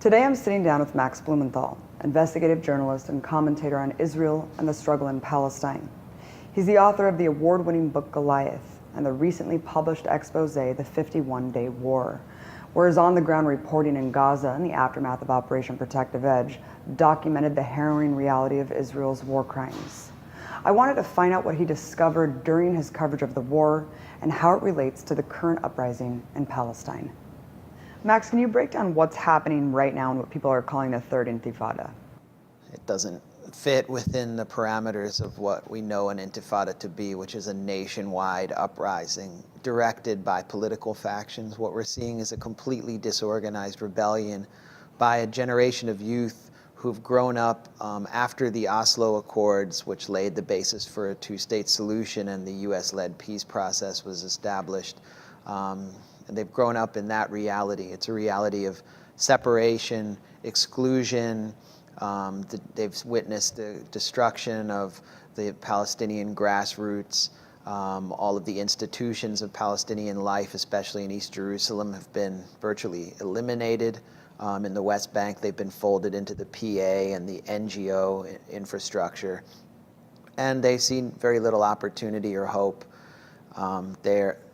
Today I'm sitting down with Max Blumenthal, investigative journalist and commentator on Israel and the struggle in Palestine. He's the author of the award-winning book Goliath and the recently published expose, The 51-Day War, where his on-the-ground reporting in Gaza in the aftermath of Operation Protective Edge documented the harrowing reality of Israel's war crimes. I wanted to find out what he discovered during his coverage of the war and how it relates to the current uprising in Palestine. Max, can you break down what's happening right now and what people are calling the Third Intifada? It doesn't fit within the parameters of what we know an intifada to be, which is a nationwide uprising directed by political factions. What we're seeing is a completely disorganized rebellion by a generation of youth who've grown up after the Oslo Accords, which laid the basis for a two-state solution, and the US-led peace process was established. And they've grown up in that reality. It's a reality of separation, exclusion. They've witnessed the destruction of the Palestinian grassroots. All of the institutions of Palestinian life, especially in East Jerusalem, have been virtually eliminated. In the West Bank, they've been folded into the PA and the NGO infrastructure. And they've seen very little opportunity or hope.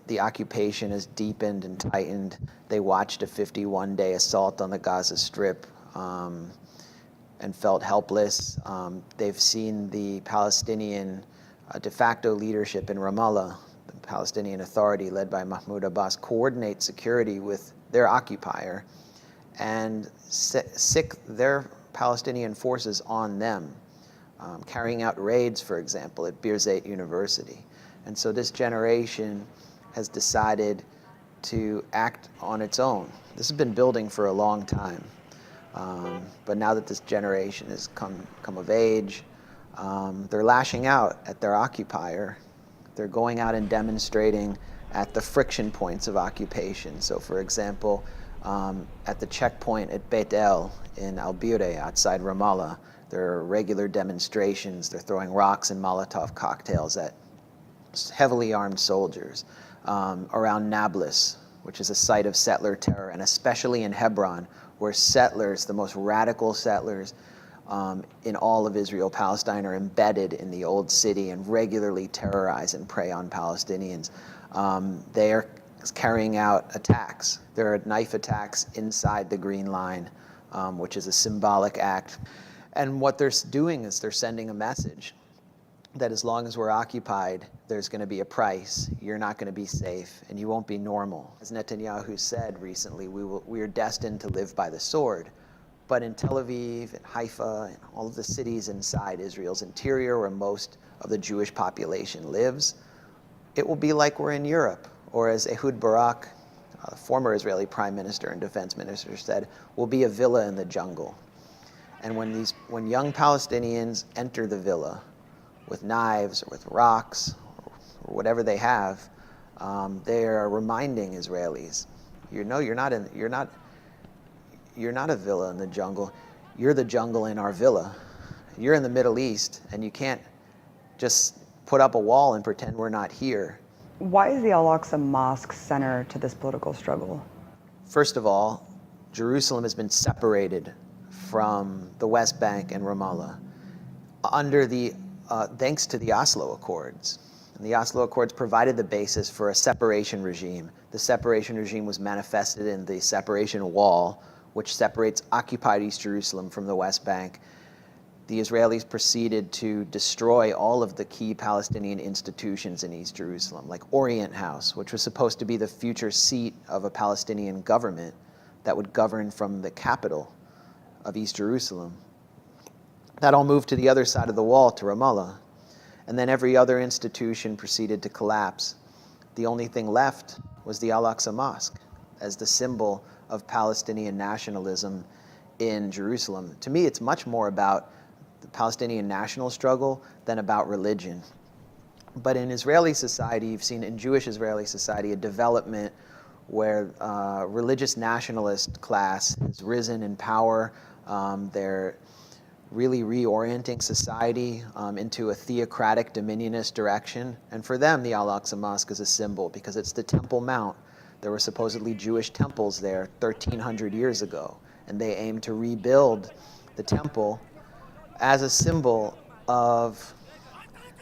The occupation has deepened and tightened. They watched a 51-day assault on the Gaza Strip and felt helpless. They've seen the Palestinian de facto leadership in Ramallah, the Palestinian Authority led by Mahmoud Abbas, coordinate security with their occupier and sick their Palestinian forces on them, carrying out raids, for example, at Birzeit University. And so this generation has decided to act on its own. This has been building for a long time. But now that this generation has come of age, they're lashing out at their occupier. They're going out and demonstrating at the friction points of occupation. So for example, at the checkpoint at Beit El in Al-Bireh outside Ramallah, there are regular demonstrations. They're throwing rocks and Molotov cocktails at heavily armed soldiers. Around Nablus, which is a site of settler terror, and especially in Hebron, where settlers, the most radical settlers in all of Israel, Palestine, are embedded in the old city and regularly terrorize and prey on Palestinians. They are carrying out attacks. There are knife attacks inside the Green Line, which is a symbolic act. And what they're doing is they're sending a message that as long as we're occupied, there's going to be a price. You're not going to be safe, and you won't be normal. As Netanyahu said recently, we are destined to live by the sword. But in Tel Aviv and Haifa and all of the cities inside Israel's interior, where most of the Jewish population lives, it will be like we're in Europe, or as Ehud Barak, former Israeli prime minister and defense minister, said, we'll be a villa in the jungle. And when young Palestinians enter the villa, with knives or with rocks or whatever they have, they are reminding Israelis, you're not a villa in the jungle. You're the jungle in our villa. You're in the Middle East, and you can't just put up a wall and pretend we're not here. Why is the Al-Aqsa Mosque center to this political struggle? First of all, Jerusalem has been separated from the West Bank and Ramallah under thanks to the Oslo Accords. And the Oslo Accords provided the basis for a separation regime. The separation regime was manifested in the separation wall, which separates occupied East Jerusalem from the West Bank. The Israelis proceeded to destroy all of the key Palestinian institutions in East Jerusalem, like Orient House, which was supposed to be the future seat of a Palestinian government that would govern from the capital of East Jerusalem. That all moved to the other side of the wall, to Ramallah. And then every other institution proceeded to collapse. The only thing left was the Al-Aqsa Mosque as the symbol of Palestinian nationalism in Jerusalem. To me, it's much more about the Palestinian national struggle than about religion. But in Israeli society, you've seen in Jewish Israeli society a development where religious nationalist class has risen in power. They're really reorienting society into a theocratic, dominionist direction. And for them, the Al-Aqsa Mosque is a symbol because it's the Temple Mount. There were supposedly Jewish temples there 1,300 years ago, and they aim to rebuild the temple as a symbol of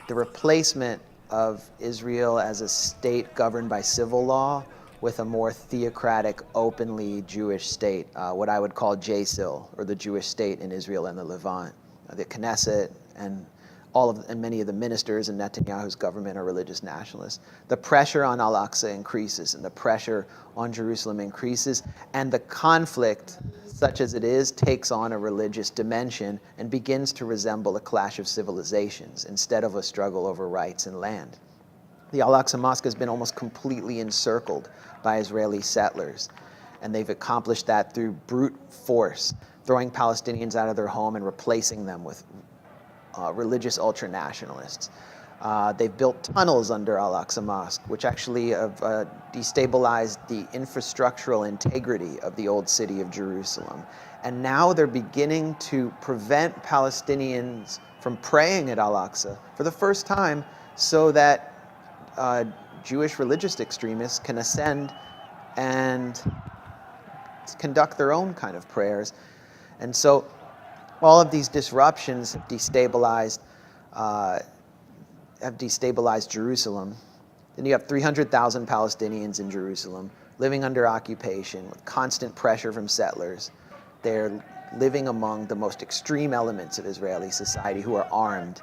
the replacement of Israel as a state governed by civil law with a more theocratic, openly Jewish state, what I would call JSIL, or the Jewish state in Israel and the Levant. The Knesset and many of the ministers in Netanyahu's government are religious nationalists. The pressure on Al-Aqsa increases, and the pressure on Jerusalem increases, and the conflict, such as it is, takes on a religious dimension and begins to resemble a clash of civilizations instead of a struggle over rights and land. The Al-Aqsa Mosque has been almost completely encircled by Israeli settlers, and they've accomplished that through brute force, throwing Palestinians out of their home and replacing them with religious ultranationalists. They've built tunnels under Al-Aqsa Mosque, which actually have destabilized the infrastructural integrity of the old city of Jerusalem. And now they're beginning to prevent Palestinians from praying at Al-Aqsa for the first time so that Jewish religious extremists can ascend and conduct their own kind of prayers. And so all of these disruptions have destabilized Jerusalem. Then you have 300,000 Palestinians in Jerusalem living under occupation with constant pressure from settlers. They're living among the most extreme elements of Israeli society who are armed.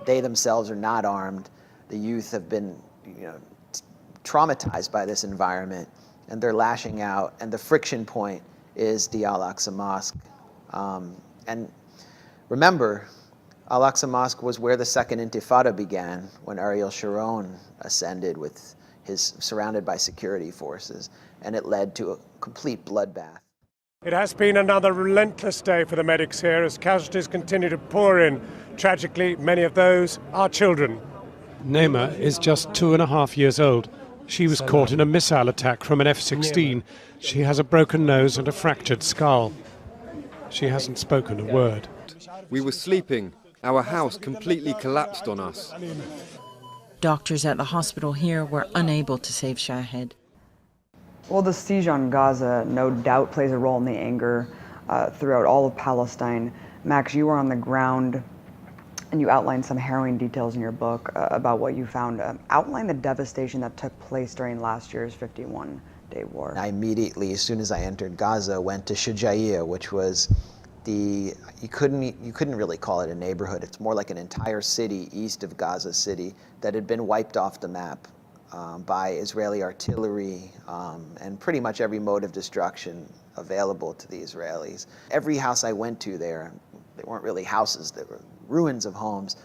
They themselves are not armed. The youth have been traumatized by this environment, and they're lashing out. And the friction point is the Al-Aqsa Mosque. And remember, Al-Aqsa Mosque was where the Second Intifada began when Ariel Sharon ascended surrounded by security forces, and it led to a complete bloodbath. It has been another relentless day for the medics here as casualties continue to pour in. Tragically, many of those are children. Naima is just 2.5 years old. She was caught in a missile attack from an F-16. She has a broken nose and a fractured skull. She hasn't spoken a word. We were sleeping. Our house completely collapsed on us. Doctors at the hospital here were unable to save Shahed. Well, the siege on Gaza no doubt plays a role in the anger throughout all of Palestine. Max, you were on the ground and you outlined some harrowing details in your book about what you found. Outline the devastation that took place during last year's 51-day war. I immediately, as soon as I entered Gaza, went to Shujaiya, which was you couldn't really call it a neighborhood. It's more like an entire city east of Gaza City that had been wiped off the map by Israeli artillery and pretty much every mode of destruction available to the Israelis. Every house I went to there, they weren't really houses, they were ruins of homes,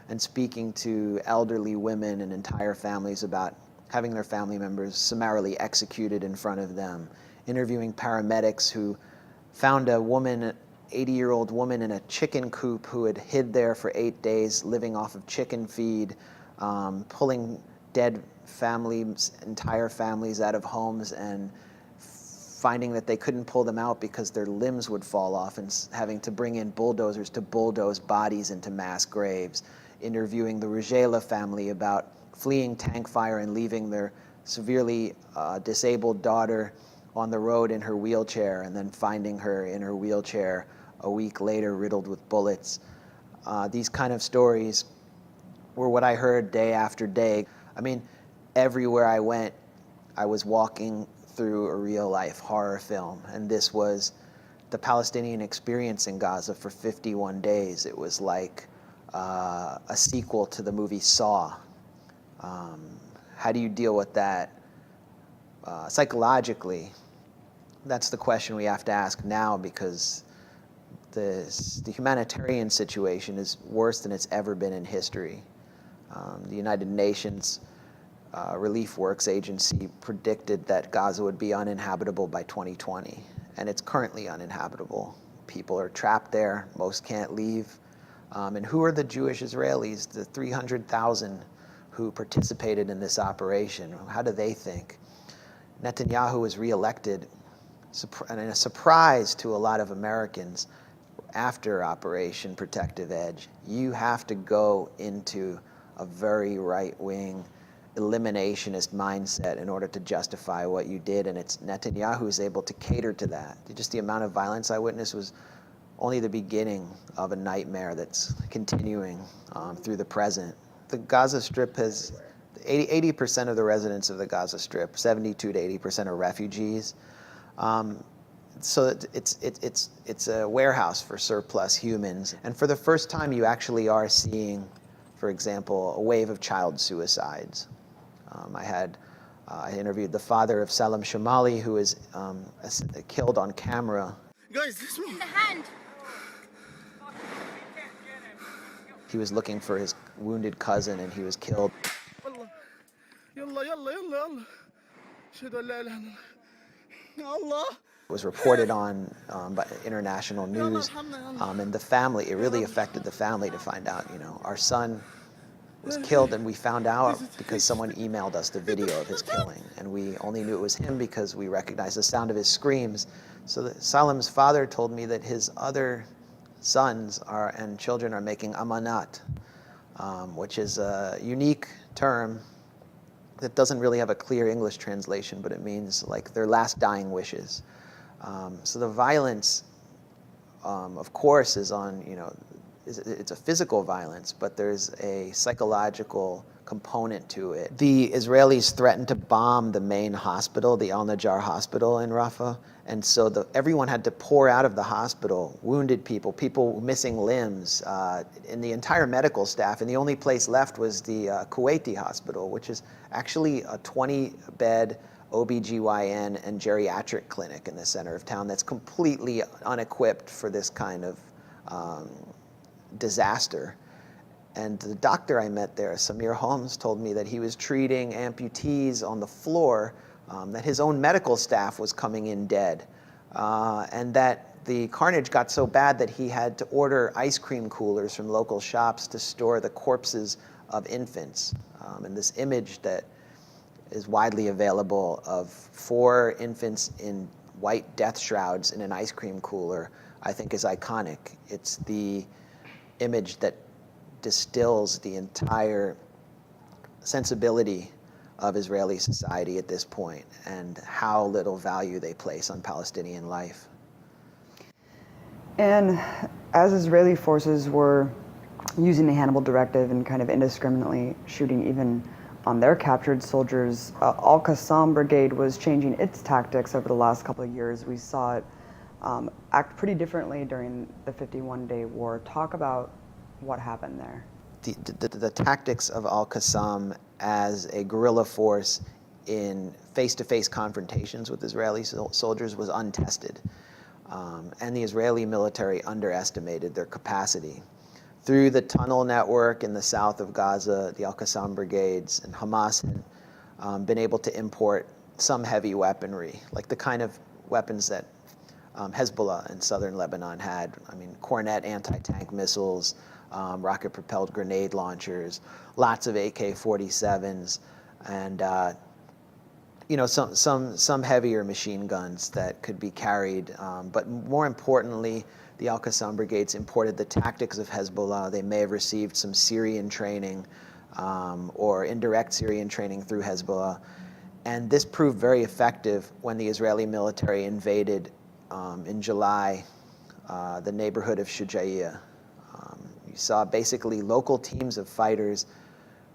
and speaking to elderly women and entire families about having their family members summarily executed in front of them, interviewing paramedics who found a woman, an 80-year-old woman in a chicken coop who had hid there for 8 days, living off of chicken feed, pulling dead families, entire families out of homes, and finding that they couldn't pull them out because their limbs would fall off, and having to bring in bulldozers to bulldoze bodies into mass graves, interviewing the Rujela family about fleeing tank fire and leaving their severely disabled daughter on the road in her wheelchair, and then finding her in her wheelchair a week later riddled with bullets. These kind of stories were what I heard day after day. I mean, everywhere I went, I was walking through a real-life horror film, and this was the Palestinian experience in Gaza for 51 days. It was like a sequel to the movie Saw. How do you deal with that psychologically? That's the question we have to ask now, because the humanitarian situation is worse than it's ever been in history. The United Nations Relief Works Agency predicted that Gaza would be uninhabitable by 2020, and it's currently uninhabitable. People are trapped there, most can't leave. And who are the Jewish Israelis, the 300,000 who participated in this operation? How do they think? Netanyahu was reelected, and a surprise to a lot of Americans after Operation Protective Edge. You have to go into a very right-wing eliminationist mindset in order to justify what you did, and it's Netanyahu is able to cater to that. Just the amount of violence I witnessed was only the beginning of a nightmare that's continuing through the present. The Gaza Strip has 80% of the residents of the Gaza Strip, 72 to 80% are refugees. So it's a warehouse for surplus humans. And for the first time, you actually are seeing, for example, a wave of child suicides. I interviewed the father of Salam Shamali, who was killed on camera. Guys, this one. The hand. He was looking for his wounded cousin, and he was killed. It was reported on by international news, and the family, it really affected the family to find out, our son was killed, and we found out because someone emailed us the video of his killing, and we only knew it was him because we recognized the sound of his screams. So Salam's father told me that his other sons and children are making amanat, which is a unique term that doesn't really have a clear English translation, but it means like their last dying wishes. So the violence, of course, is on, it's a physical violence, but there's a psychological component to it. The Israelis threatened to bomb the main hospital, the Al-Najjar hospital in Rafah, and so everyone had to pour out of the hospital, wounded people missing limbs, and the entire medical staff, and the only place left was the Kuwaiti hospital, which is actually a 20-bed OBGYN and geriatric clinic in the center of town that's completely unequipped for this kind of disaster. And the doctor I met there, Samir Holmes, told me that he was treating amputees on the floor, that his own medical staff was coming in dead, and that the carnage got so bad that he had to order ice cream coolers from local shops to store the corpses of infants. And this image that is widely available of 4 infants in white death shrouds in an ice cream cooler, I think is iconic. It's the image that distills the entire sensibility of Israeli society at this point and how little value they place on Palestinian life. And as Israeli forces were using the Hannibal Directive and kind of indiscriminately shooting even on their captured soldiers, Al-Qassam Brigade was changing its tactics over the last couple of years. We saw it act pretty differently during the 51-day war. Talk about what happened there. The tactics of Al-Qassam as a guerrilla force in face-to-face confrontations with Israeli soldiers was untested. And the Israeli military underestimated their capacity. Through the tunnel network in the south of Gaza, the Al-Qassam brigades and Hamas had been able to import some heavy weaponry, like the kind of weapons that Hezbollah in southern Lebanon had. I mean, Cornet anti-tank missiles, rocket-propelled grenade launchers, lots of AK-47s, and some heavier machine guns that could be carried. But more importantly, the Al-Qassam brigades imported the tactics of Hezbollah. They may have received some Syrian training or indirect Syrian training through Hezbollah. And this proved very effective when the Israeli military invaded in July the neighborhood of Shujaiya. You saw basically local teams of fighters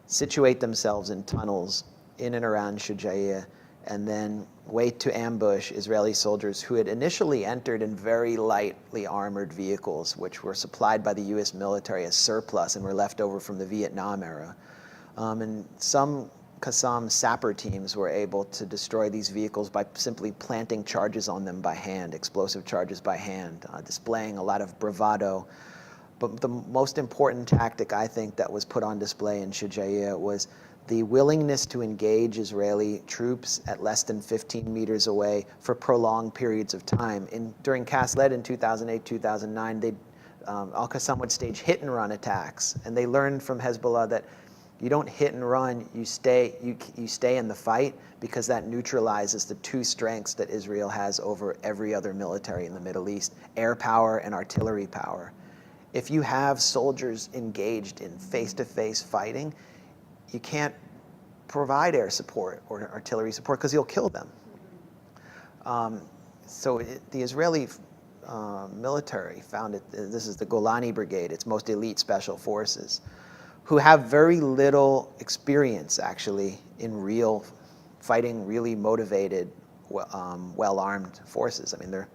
situate themselves in tunnels in and around Shujaiya and then wait to ambush Israeli soldiers who had initially entered in very lightly armored vehicles, which were supplied by the US military as surplus and were left over from the Vietnam era. And some Qassam sapper teams were able to destroy these vehicles by simply planting charges on them by hand, explosive charges by hand, displaying a lot of bravado. But the most important tactic, I think, that was put on display in Shujaiya was the willingness to engage Israeli troops at less than 15 meters away for prolonged periods of time. During Cast-Led in 2008, 2009, Al-Qassam would stage hit-and-run attacks, and they learned from Hezbollah that you don't hit and run, you stay in the fight, because that neutralizes the two strengths that Israel has over every other military in the Middle East: air power and artillery power. If you have soldiers engaged in face-to-face fighting, you can't provide air support or artillery support because you'll kill them. The Israeli military found this is the Golani Brigade, its most elite special forces, who have very little experience actually in real fighting really motivated, well-armed forces. I mean, they're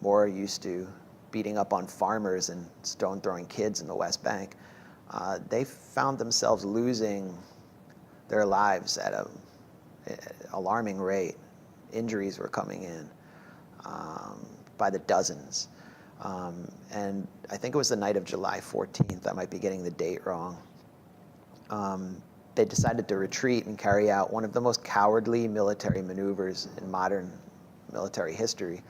more used to beating up on farmers and stone-throwing kids in the West Bank. They found themselves losing their lives at an alarming rate. Injuries were coming in by the dozens. And I think it was the night of July 14th, I might be getting the date wrong, they decided to retreat and carry out one of the most cowardly military maneuvers in modern military history.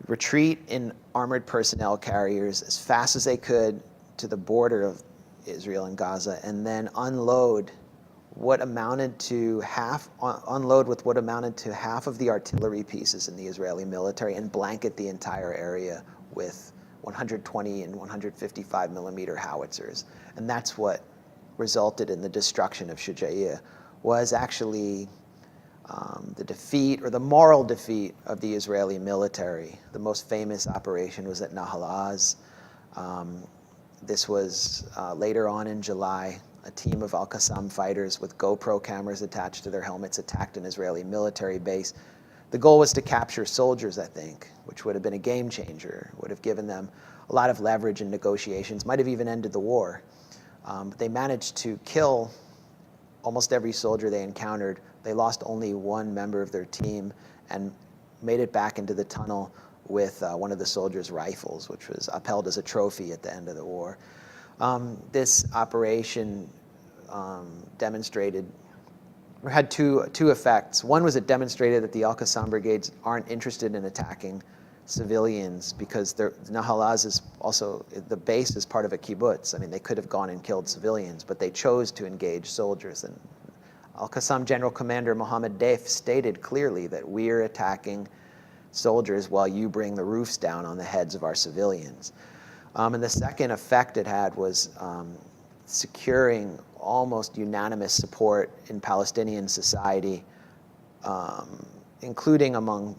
Retreat in armored personnel carriers as fast as they could to the border of Israel and Gaza, and then unload with what amounted to half of the artillery pieces in the Israeli military and blanket the entire area with 120 and 155 millimeter howitzers. And that's what resulted in the destruction of Shuja'iyya, was actually the defeat, or the moral defeat, of the Israeli military. The most famous operation was at Nahal Oz. This was later on in July. A team of Al-Qassam fighters with GoPro cameras attached to their helmets attacked an Israeli military base. The goal was to capture soldiers, I think, which would have been a game changer, would have given them a lot of leverage in negotiations, might have even ended the war. But they managed to kill almost every soldier they encountered. They lost only one member of their team and made it back into the tunnel with one of the soldiers' rifles, which was upheld as a trophy at the end of the war. This operation had two effects. One was it demonstrated that the Al-Qassam brigades aren't interested in attacking civilians, because Nahal Oz is also, the base is part of a kibbutz. I mean, they could have gone and killed civilians, but they chose to engage soldiers. And Al-Qassam General Commander Mohammed Deif stated clearly that we're attacking soldiers while you bring the roofs down on the heads of our civilians. And the second effect it had was securing almost unanimous support in Palestinian society, including among,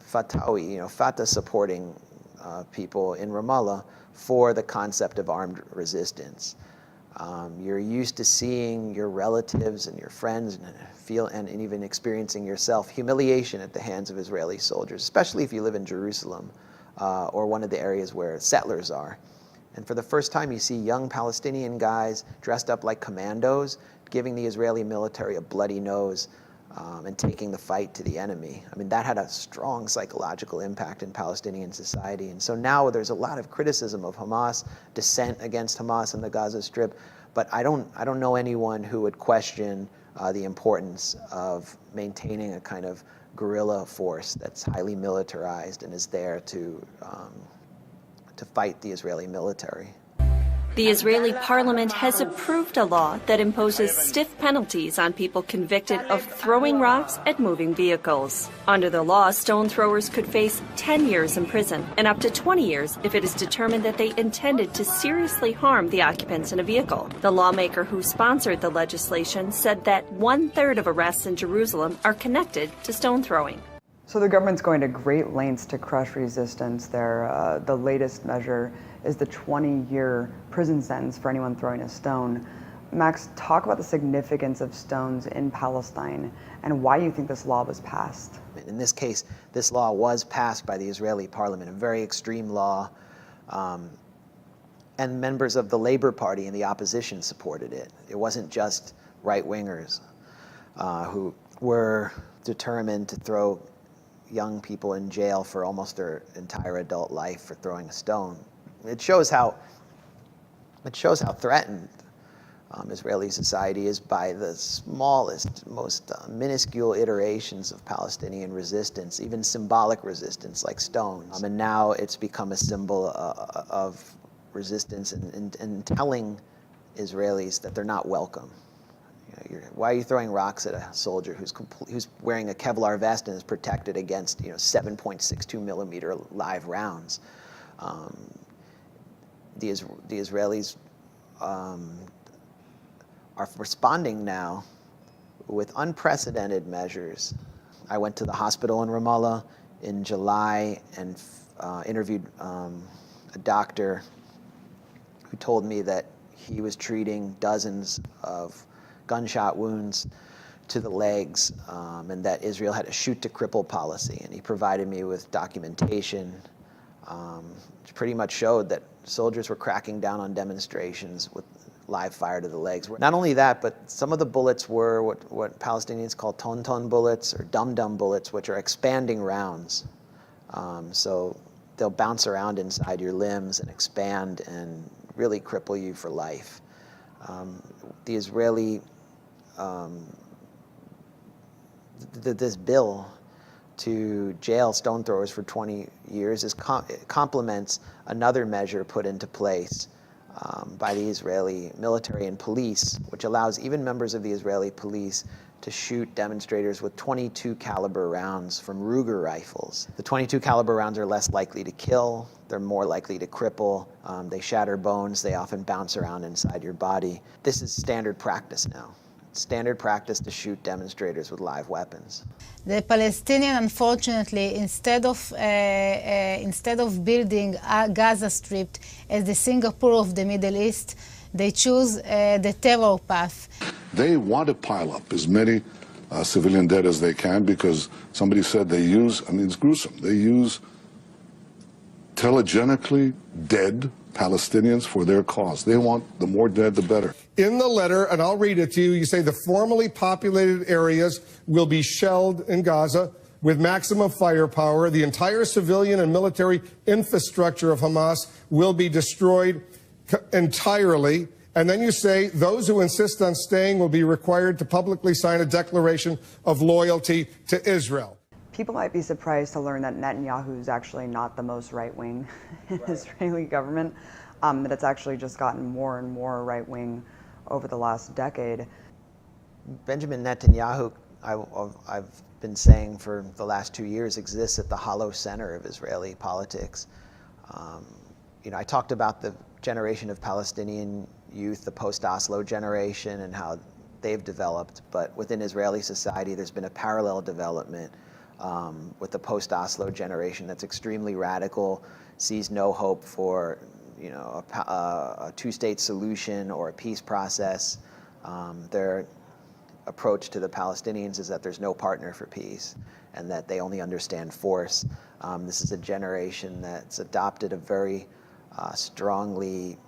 Fatah supporting people in Ramallah for the concept of armed resistance. You're used to seeing your relatives and your friends and even experiencing yourself humiliation at the hands of Israeli soldiers, especially if you live in Jerusalem or one of the areas where settlers are. And for the first time, you see young Palestinian guys dressed up like commandos, giving the Israeli military a bloody nose and taking the fight to the enemy. I mean, that had a strong psychological impact in Palestinian society. And so now there's a lot of criticism of Hamas, dissent against Hamas in the Gaza Strip, but I don't know anyone who would question the importance of maintaining a kind of guerrilla force that's highly militarized and is there to fight the Israeli military. The Israeli parliament has approved a law that imposes stiff penalties on people convicted of throwing rocks at moving vehicles. Under the law, stone throwers could face 10 years in prison and up to 20 years if it is determined that they intended to seriously harm the occupants in a vehicle. The lawmaker who sponsored the legislation said that 1/3 of arrests in Jerusalem are connected to stone throwing. So the government's going to great lengths to crush resistance there. The latest measure is the 20-year prison sentence for anyone throwing a stone. Max, talk about the significance of stones in Palestine and why you think this law was passed. In this case, this law was passed by the Israeli parliament, a very extreme law, and members of the Labor Party and the opposition supported it. It wasn't just right-wingers who were determined to throw young people in jail for almost their entire adult life for throwing a stone. It shows how threatened Israeli society is by the smallest, most minuscule iterations of Palestinian resistance, even symbolic resistance like stones. And now it's become a symbol of resistance and telling Israelis that they're not welcome. Why are you throwing rocks at a soldier who's wearing a Kevlar vest and is protected against 7.62 millimeter live rounds? The Israelis are responding now with unprecedented measures. I went to the hospital in Ramallah in July and interviewed a doctor who told me that he was treating dozens of gunshot wounds to the legs, and that Israel had a shoot-to-cripple policy. And he provided me with documentation which pretty much showed that soldiers were cracking down on demonstrations with live fire to the legs. Not only that, but some of the bullets were what Palestinians call ton-ton bullets or dum-dum bullets, which are expanding rounds. So they'll bounce around inside your limbs and expand and really cripple you for life. The Israeli, this bill to jail stone throwers for 20 years complements another measure put into place by the Israeli military and police, which allows even members of the Israeli police to shoot demonstrators with 22 caliber rounds from Ruger rifles. The 22 caliber rounds are less likely to kill, they're more likely to cripple, they shatter bones, they often bounce around inside your body. This is standard practice now. It's standard practice to shoot demonstrators with live weapons. The Palestinians, unfortunately, instead of building Gaza Strip as the Singapore of the Middle East, they choose the terror path. They want to pile up as many civilian dead as they can because somebody said they use, I mean, it's gruesome, they use telegenically dead Palestinians for their cause. They want the more dead, the better. In the letter, and I'll read it to you, you say the formerly populated areas will be shelled in Gaza with maximum firepower. The entire civilian and military infrastructure of Hamas will be destroyed entirely. And then you say those who insist on staying will be required to publicly sign a declaration of loyalty to Israel. People might be surprised to learn that Netanyahu is actually not the most right-wing Israeli government, that it's actually just gotten more and more right-wing over the last decade. Benjamin Netanyahu, I've been saying for the last 2 years, exists at the hollow center of Israeli politics. I talked about the generation of Palestinian youth, the post-Oslo generation, and how they've developed, but within Israeli society there's been a parallel development with the post-Oslo generation that's extremely radical, sees no hope for a two-state solution or a peace process. Their approach to the Palestinians is that there's no partner for peace and that they only understand force. This is a generation that's adopted a very strongly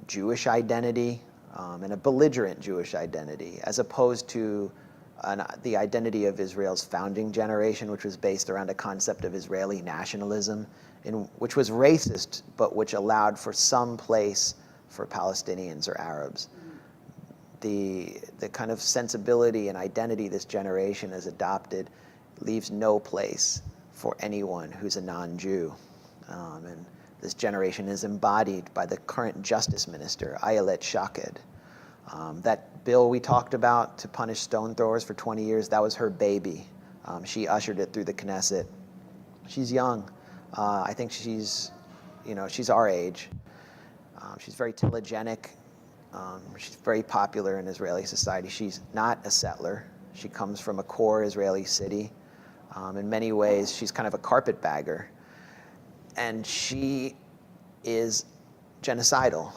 Jewish identity and a belligerent Jewish identity, as opposed to the identity of Israel's founding generation, which was based around a concept of Israeli nationalism, which was racist, but which allowed for some place for Palestinians or Arabs. The kind of sensibility and identity this generation has adopted leaves no place for anyone who's a non-Jew. And this generation is embodied by the current Justice Minister, Ayelet Shaked. That bill we talked about to punish stone throwers for 20 years, that was her baby. She ushered it through the Knesset. She's young. I think she's our age. She's very telegenic. She's very popular in Israeli society. She's not a settler. She comes from a core Israeli city. In many ways, she's kind of a carpetbagger. And she is genocidal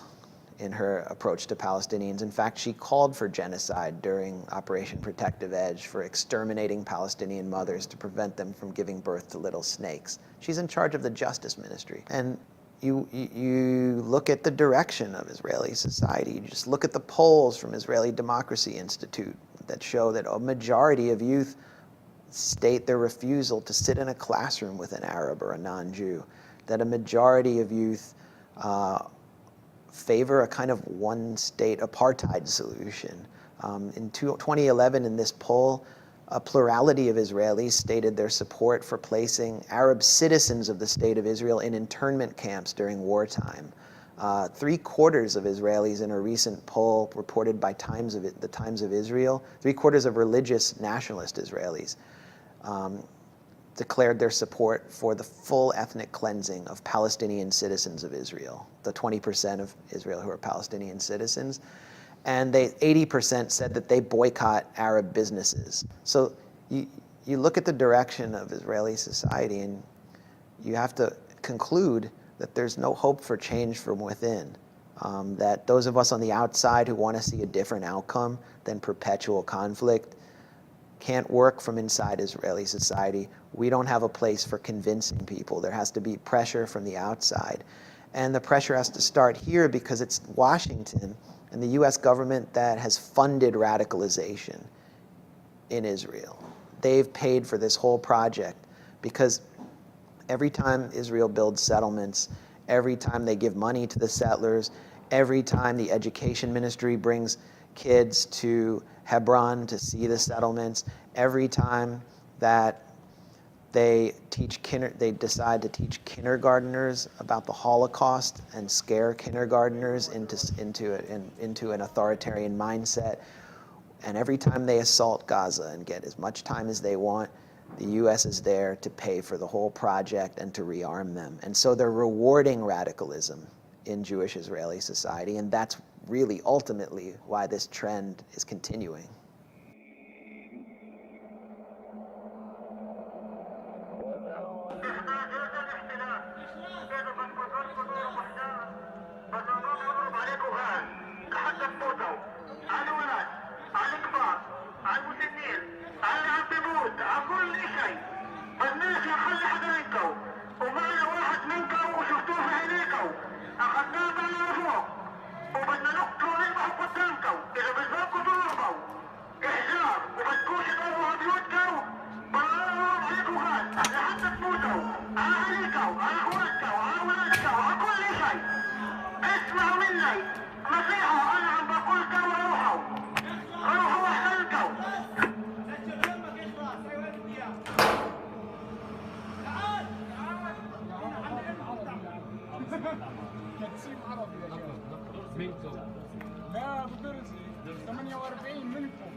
in her approach to Palestinians. In fact, she called for genocide during Operation Protective Edge for exterminating Palestinian mothers to prevent them from giving birth to little snakes. She's in charge of the Justice Ministry. And you look at the direction of Israeli society. You just look at the polls from Israeli Democracy Institute that show that a majority of youth state their refusal to sit in a classroom with an Arab or a non-Jew, that a majority of youth favor a kind of one-state apartheid solution. In 2011, in this poll, a plurality of Israelis stated their support for placing Arab citizens of the State of Israel in internment camps during wartime. 3/4 of Israelis in a recent poll reported by the Times of Israel, 3/4 of religious nationalist Israelis declared their support for the full ethnic cleansing of Palestinian citizens of Israel, the 20% of Israel who are Palestinian citizens. And 80% said that they boycott Arab businesses. So you look at the direction of Israeli society and you have to conclude that there's no hope for change from within, that those of us on the outside who want to see a different outcome than perpetual conflict can't work from inside Israeli society. We don't have a place for convincing people. There has to be pressure from the outside. And the pressure has to start here because it's Washington and the US government that has funded radicalization in Israel. They've paid for this whole project because every time Israel builds settlements, every time they give money to the settlers, every time the education ministry brings kids to Hebron to see the settlements, every time that they decide to teach kindergartners about the Holocaust and scare kindergartners into an authoritarian mindset, and every time they assault Gaza and get as much time as they want, the U.S. is there to pay for the whole project and to rearm them. And so they're rewarding radicalism in Jewish Israeli society, and that's really ultimately why this trend is continuing. لا بدرسي 48 منكم